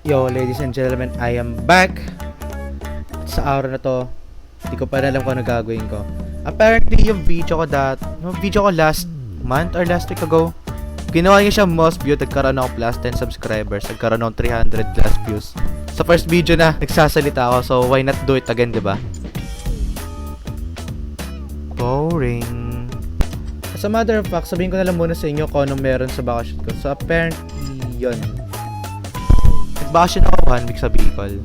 Yo, ladies and gentlemen, I am back. Sa araw na to, hindi ko pa alam kung ano gagawin ko. Apparently, yung video ko last month or last week ago, ginawa niya siya most viewed, nagkaroon ako plus 10 subscribers, nagkaroon ako 300 plus views. Sa first video na, nagsasalita ako, so why not do it again, diba? Boring. As a matter of fact, sabihin ko na lang muna sa inyo kung anong meron sa bakasyon ko. So apparently, yun. Nagbakasyon ako 1 week sa Bicol.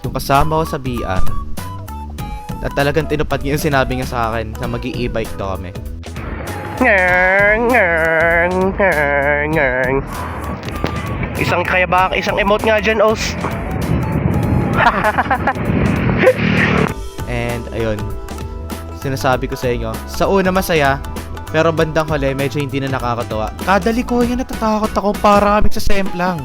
Yung kasama ko sa BR. At talagang tinupad niya yung sinabi niya sa akin na mag-i-e-bike to kami. Isang emote nga dyan, Os. And ayun, sinasabi ko sa inyo, sa una masaya, pero bandang huli medyo hindi na nakakatawa. Kada liko yan natatakot ako, para kami sa semplang.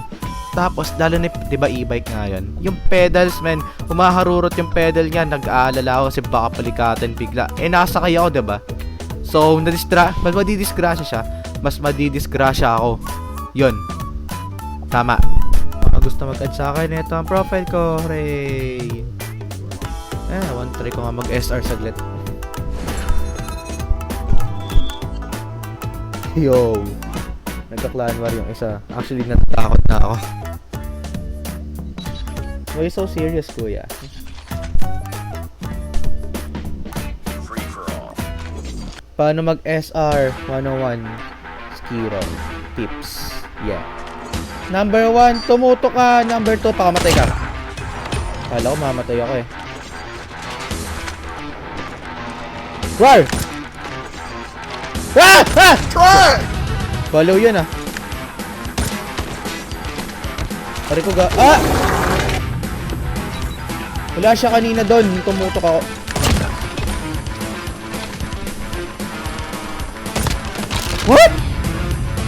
Tapos lalo na, di ba, e-bike nga yan, yung pedals, men, humaharurot yung pedal niya, nag-aalala ako kasi baka palikatan bigla. Nasakay ako, di ba? So mas madidisgrasya siya, mas madidisgrasya ako. Yun, tama. Gusto mag-add sa akin, ito ang profile ko. Hooray! One try ko nga mag-SR saglit. Yo! Nagka-clan war yung isa. Actually, natatakot na ako. Why so serious, kuya? Paano mag-SR 101 Skiro tips? Yeah. Number 1, tumuto ka. Number 2, pakamatay ka. Kala ko mamatay ako eh. Roar! Ah! Ah! Roar! Follow yun ah. Pari ko ga... Ah! Wala siya kanina doon. Tumutok ako. What?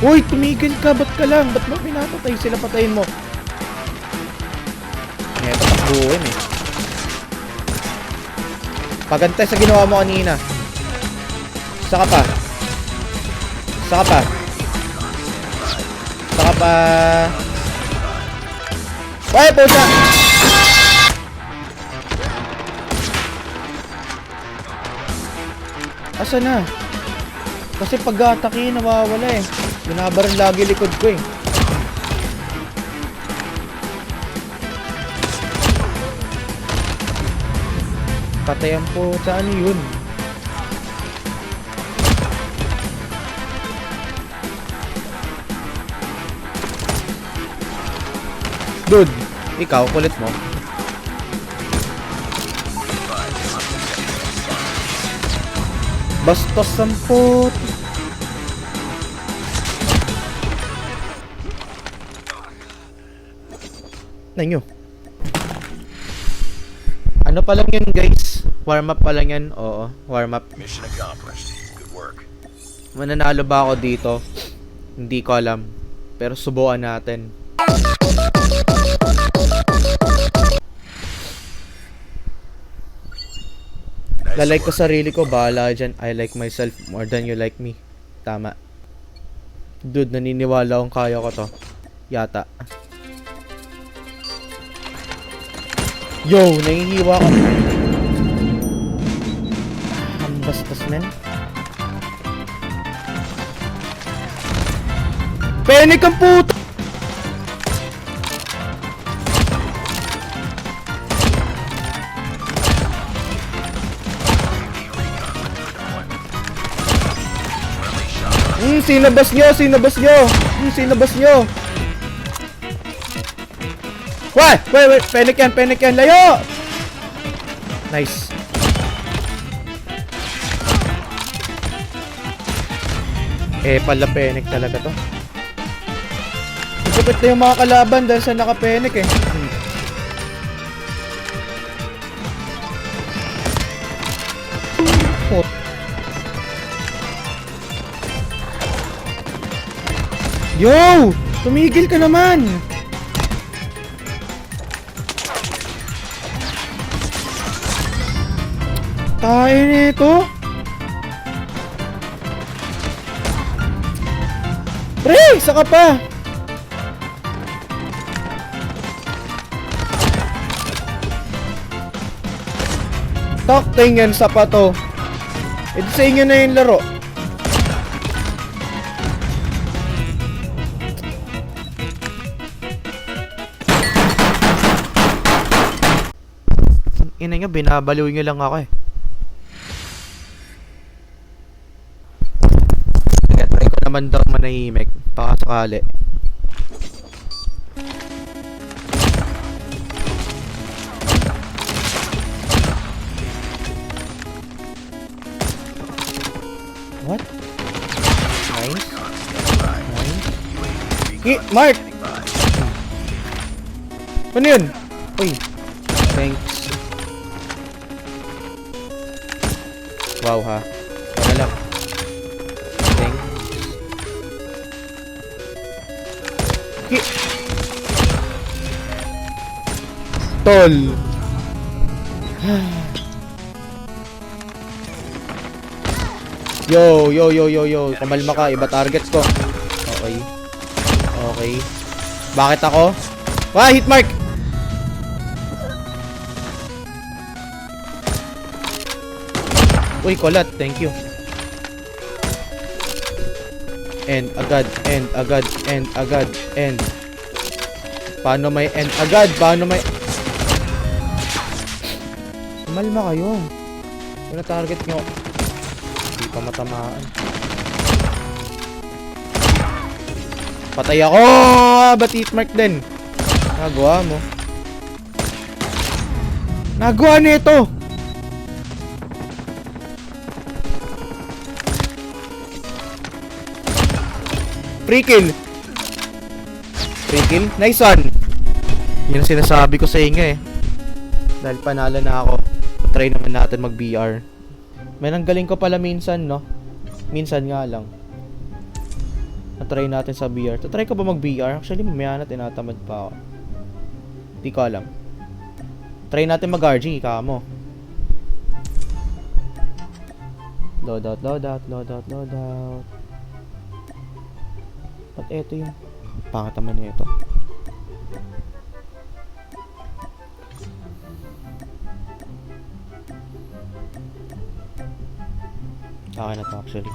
Uy, tumigil ka. Ba't ka lang? Ba't mo pinapatay? Sila patayin mo. Eto, takbuhin eh. Pagantay sa ginawa mo kanina. Saka pa. Saka pa. Saka pa. Ay, pusa! Asa na? Kasi pag-atake, nawawala eh. Binabaran lagi likod ko eh. Patayan po sa ano yun? Dude, ikaw, kulit mo. Bastos sampot. Nanyo. Ano pa lang yun, guys? Warm up pa lang yan. Oo, warm up. Mission accomplished. Good work. Mananalo ba ako dito? Hindi ko alam. Pero subukan natin. Lalike ko sarili ko, bahala dyan. I like myself more than you like me. Tama. Dude, naniniwala akong kaya ko to. Yata. Yo, nangihiwa ko. Ang bastos, men. Panic ang puto! Sinabas nyo! Sinabas nyo! Wait! Panic yan! Layo! Nice. Pala panic talaga to. Kapit na yung mga kalaban dahil sa naka-panic eh. Yo! Tumigil ka naman! Tayo nito! Pre! Saka pa! Takting yan sa pato. Ito sa inyo na yung laro. Ina nyo, binabaliw nyo lang ako eh. Kaya try ko naman daw manahimik. Baka sakali. What? Nice. Nice. Mark! Ano yun? Uy. Thanks. Wow ha. Ano lang. Thanks. Tol. Yo, yo, yo, yo, yo. Kamalma ka. Iba targets ko. Okay. Okay. Bakit ako? Wah, hit mark! Uy, kolat. Thank you. End agad. End agad. End agad. End. Paano may end agad? Paano may... Kamalma kayo. Kung na-target nyo. Hindi pa matamaan. Patay ako! Ba't hitmark din? Nagawa mo. Nagawa nito! Free kill! Free kill? Nice one! Yun ang sinasabi ko sa inyo eh. Dahil panalo na ako. Try naman natin mag-BR. May nanggaling ko pala minsan, no? Minsan nga lang. Na-try natin sa BR. Try ko ba mag-BR? Actually, mamaya na tinatamad pa ako. Di ko alam. Try natin mag-RG, ika mo. Load out, load out, load out, load out. Ba't eto yung... Pangat naman na ito. Akin na to actually.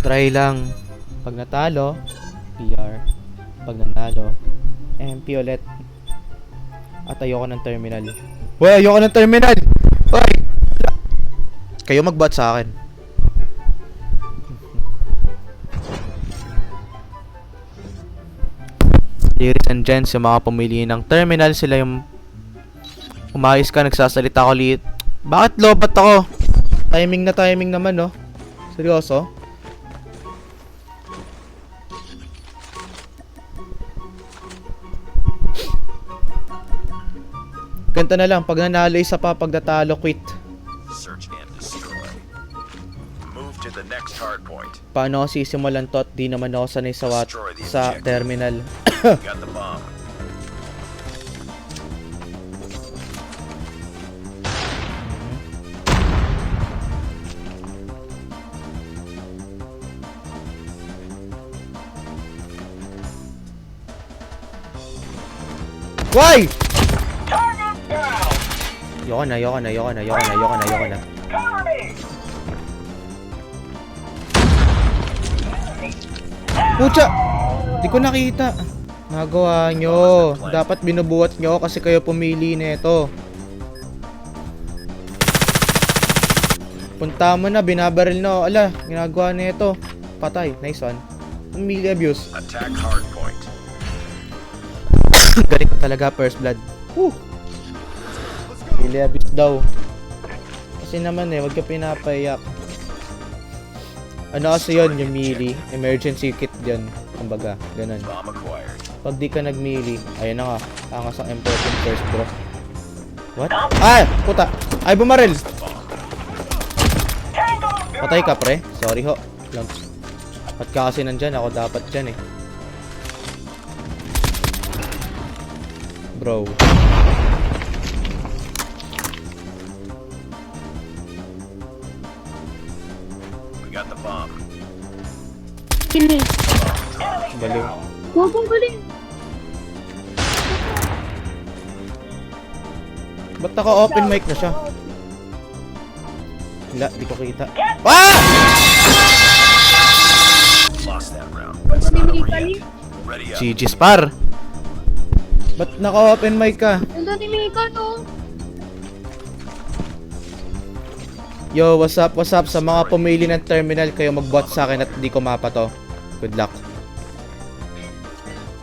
Try lang. Pag natalo, PR. Pag nanalo, MP ulit. At ayoko ng terminal. Uy, ayoko ng terminal! Uy! Kayo mag-bot sa akin. Ladies and gents, yung mga pumili ng terminal, sila yung umayos ka, nagsasalita ko liit. Bakit lobat ako? Timing na timing naman, no? Seryoso? Ganito na lang, pag nanalo isa pa, pag natalo, quit. Search and destroy. Move to the next hard point. Paano ako sisimulan to at di naman ako sanay sa terminal. Got the bomb. Why? Ayoko na, ayoko na, ayoko na, ayoko na, ayoko na, ayoko na. Pucha! Di ko nakita. Nagawa nyo. Dapat binubuhat nyo kasi kayo pumili nito. Punta mo na, binabaril na. Ala, ginagawa nito. Patay, nice one. Pumili abuse. Attack hard point. Galing ko talaga, first blood. Woo! Pili abuse daw. Kasi naman wag ka pinapayak. Ano kasi yun, yung melee, emergency kit dyan. Kumbaga, ganun. Bomb acquired. Pag di ka nag-melee, ayun na nga, angas ang important first bro. What? Ah! Puta! Ay, bumaril! Patay ka pre, sorry ho. Lang. At ka kasi nandyan, ako dapat dyan eh. Bro. We got the bomb. Kini. Baliw. Huwag mong galing. Ba't naka-open mic na siya? Wala, di ko kita. Ah! Lost that round. Punta It's ni not over Mika yet. Ready up. GG's par. Ba't naka-open mic ka? Punta ni Mika, no? Yo, what's up? Sa mga pumili ng terminal, kayo mag-bot sa akin at di ko mapa to. Good luck.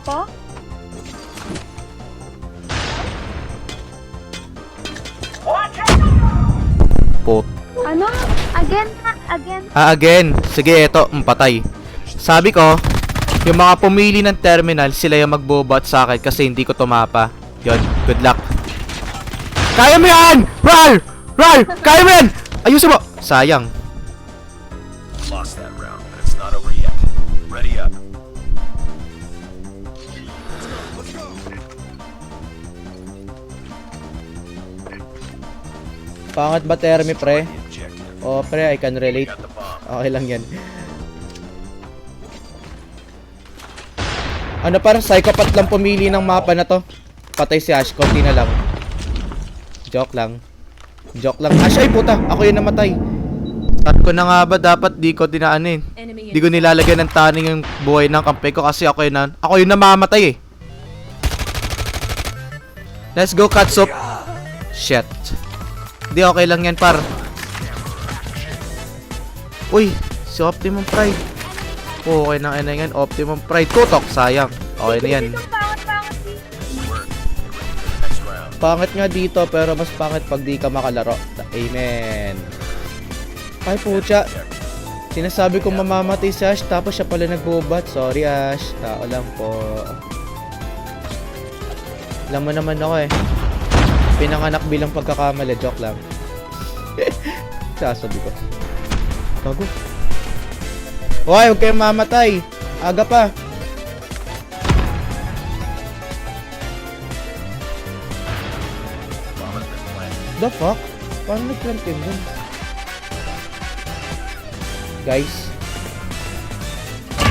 Pa? Po. Ano? Again na? Again? Again. Sige, eto, patay. Sabi ko, yung mga pumili ng terminal, sila yung magbobot sa akin kasi hindi ko tumapa. Yon, good luck. Kaya mo yan! Ral! Ral! Kaya mo yan! Ayusin mo! Sayang. Lost that round, but it's not over yet. Ready up. Pangat ba termi, pre? The objective. O, pre, I can relate. Got the bomb. Okay lang yan. Ano, parang psychopath lang pumili ng mapa na to. Patay si Ash, konti na lang. Joke lang. Joke lang. Ash, ay puta! Ako yung namatay. Sabi ko na nga ba, dapat di ko dinaanin. Di ko nilalagyan ng taning yung buhay ng kampe ko kasi ako yung namamatay eh. Let's go, Katsup. Shit. Di, okay lang yan, par. Uy, si Optimum Pride. Okay na yan, Optimum Pride. Tutok, sayang. Okay na yan. Pangat-pangat dito. Work. Get ready for the next round. Pangit nga dito, pero mas pangit pag di ka makalaro. Amen. Ay, pucha. Sinasabi kong mamamatay si Ash, tapos siya pala nagbubat. Sorry, Ash. Tao lang po. Alam mo naman ako eh. Pinanganak bilang pagkakamali. Joke lang. Sasabi ko. Bago. Hoy, huwag kayong mamatay. Aga pa. Bomb has been planted. The fuck? Paano nag-plant yun dun? Guys.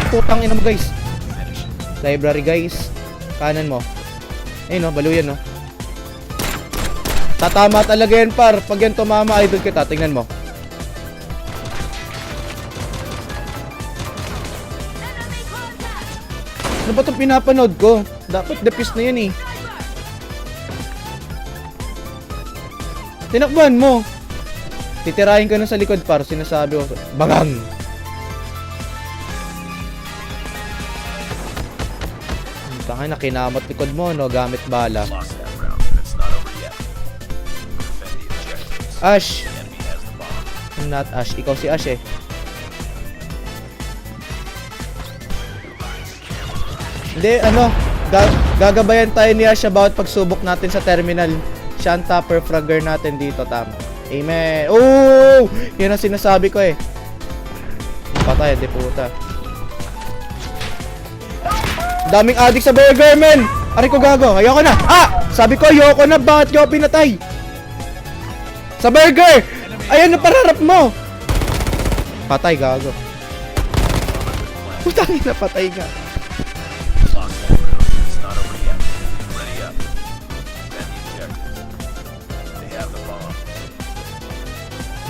Putang ina mo, guys. Finish. Library, guys. Kanan mo. Ayun no, baluyan no. Tatama talaga yan, par. Pag yan tumama, idol kita. Tingnan mo. Ano ba itong pinapanood ko? Dapat depis na yan eh. Tinakban mo. Titirahin ka na sa likod, par. Sinasabi ko. Bagang! Tangay na kinamot likod mo, no? Gamit bala. Lost that round, but it's not over yet. Defend the objectives. Ash! The enemy has the bomb. I'm not Ash. Ikaw si Ash eh. Hindi, ano, gagabayan tayo ni Ash about pagsubok natin sa terminal. Siya ang topper fragger natin dito, tama. Amen. Oh! Yan ang sinasabi ko eh. Patay, di puta. Daming addict sa burger, men! Aray ko gago, ayoko na! Ah! Sabi ko, ayoko na, bakit ko pinatay? Sa burger! Ayan na pararap mo! Patay, gago. Putangin na, patay ka. Lost that round, but it's not over yet. Ready up. Defend the objectives. They have the bomb.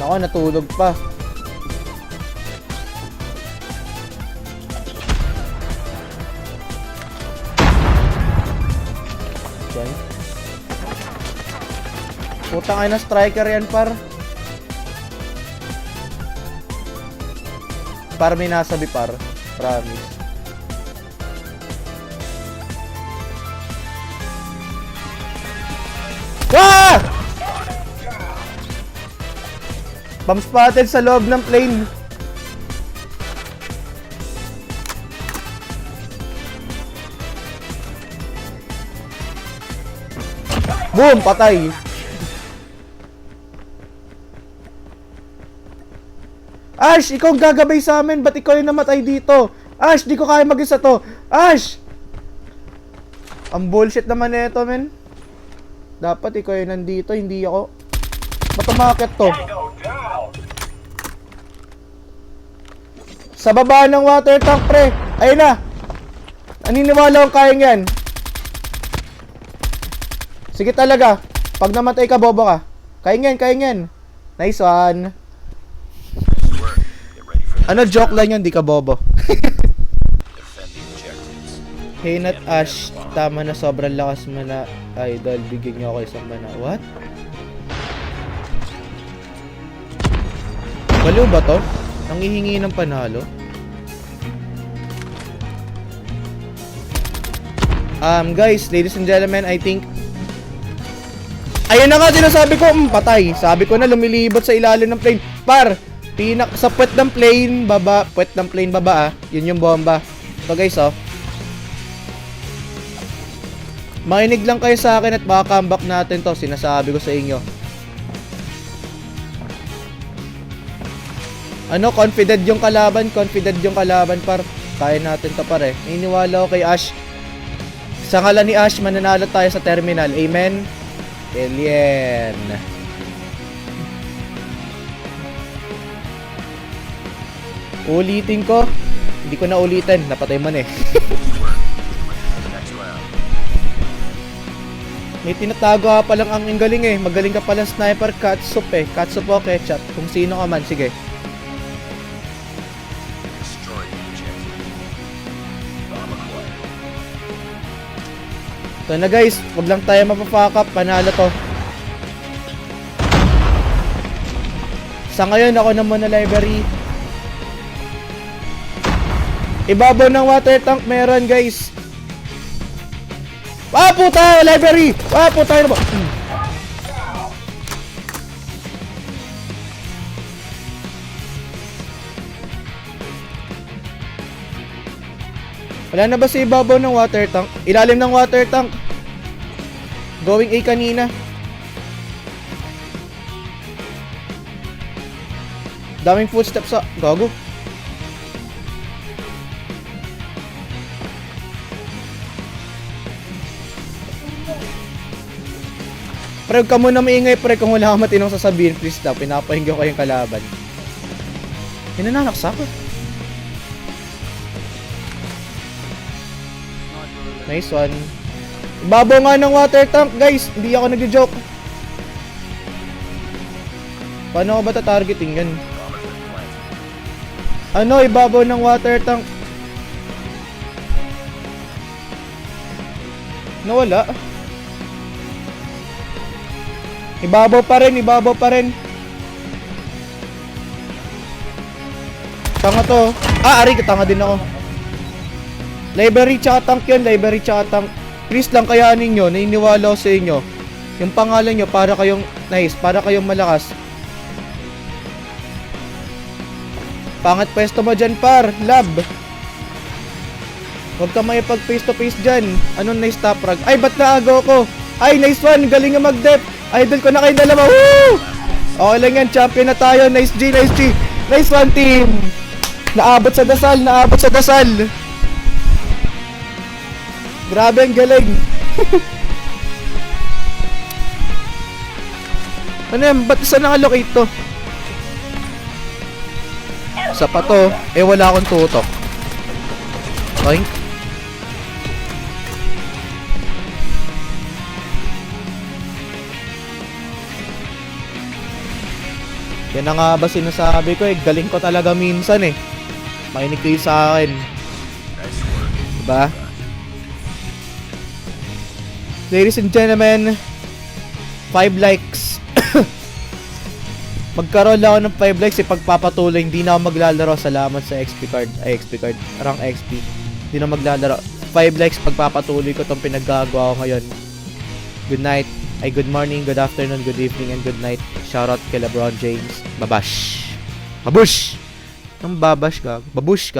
Nako, natulog pa. Okay. Putang ay na striker yan, par. Par may nasabi, par. Promise. Ah! Bomb spotted sa loob ng plane. Boom! Patay! Ash! Ikaw ang gagabay sa amin! Ba't ikaw yung namatay dito? Ash! Di ko kaya mag-isa to! Ash! Ang bullshit naman nito, men. Dapat ikaw yung nandito, hindi ako. Ba't umakit to? Sa baba ng water tank, pre! Ayun na! Naniniwala akong kaya yan. Sige talaga. Pag namatay ka, bobo ka. Kaya yan. Nice one. Nice work. Get ready for the Ano, joke lang yun, di ka bobo. defend the objectives. Hey, not Ash. Tama na, sobrang lakas mo na. Idol, bigyan niyo ako isang mana. What? Baliw ba to? Nangihingi ng panalo? Guys, ladies and gentlemen, I think ayun na nga sinasabi ko, patay. Sabi ko na lumilibot sa ilalim ng plane. Par, sa puwet ng plane, baba, yun yung bomba. So guys, makinig lang kayo sa akin at baka comeback natin to, sinasabi ko sa inyo. Ano, confident yung kalaban, par. Kaya natin to, pare. Niniwala ko kay Ash. Sa ngalan ni Ash, mananalo tayo sa terminal. Amen? Alien. Ulitin ko. Hindi ko na ulitin. Napatay man eh. Next round. May tinatago ka palang ang galing eh. Magaling ka palang sniper. Catsup eh. Catsup o ketchup. Kung sino ka man. Sige. Destroy the objective. Bomb acquired. Ito na guys. Wag lang tayo mapapakap. Panalo to. Sa ngayon ako na muna library. Ibabaw ng water tank meron guys. Ah puta! Library! Ah puta! Ano ba? Wala na ba sa ibabaw ng water tank? Ilalim ng water tank. Going A kanina. Daming footsteps sa gago. Pre, huwag ka muna maingay pre kung wala kang matinong sasabihin, please daw. Pinapahinggan ko yung kalaban. Hinanaksak ko. Nice one. Ibabaw nga ng water tank, guys. Hindi ako nagjo-joke. Paano ko ba ta-targeting yun? Bomb has been planted. Ano, ibabaw ng water tank. Nawala. Ibabaw pa rin. Tanga to. Ah, ari, tanga din ako. Library tsaka tank yun, Please lang kayanin nyo, naniniwala ko sa inyo. Yung pangalan nyo, para kayong nice, para kayong malakas. Pangat pwesto mo dyan, par. Lab. Huwag ka may pag face to face dyan. Anong nice top rag? Ay, ba't naagaw ko? Ay, nice one. Galing nga mag-dep. Idol ko na kayo dalawa. Woo! Okay lang yan. Champion na tayo. Nice G. Nice one, team. Naabot sa dasal. Grabe, ang galing. Ano yan? Ba't saan naka-locate to? Sa pato, wala akong tutok. Oink. Yan na nga ba sinasabi ko galing ko talaga minsan eh. Makinig kayo sa akin. Nice work. Diba? Ladies and gentlemen, 5 likes. Magkaroon lang ako ng 5 likes pagpapatuloy. Hindi na ako maglalaro. Salamat sa XP card. Rank XP. Hindi na maglalaro. 5 likes pagpapatuloy ko itong pinaggagawa ko ngayon. Good night. Good morning, good afternoon, good evening, and good night. Shoutout kay LeBron James. Babash. Babush! Ang babash ka. Babush ka.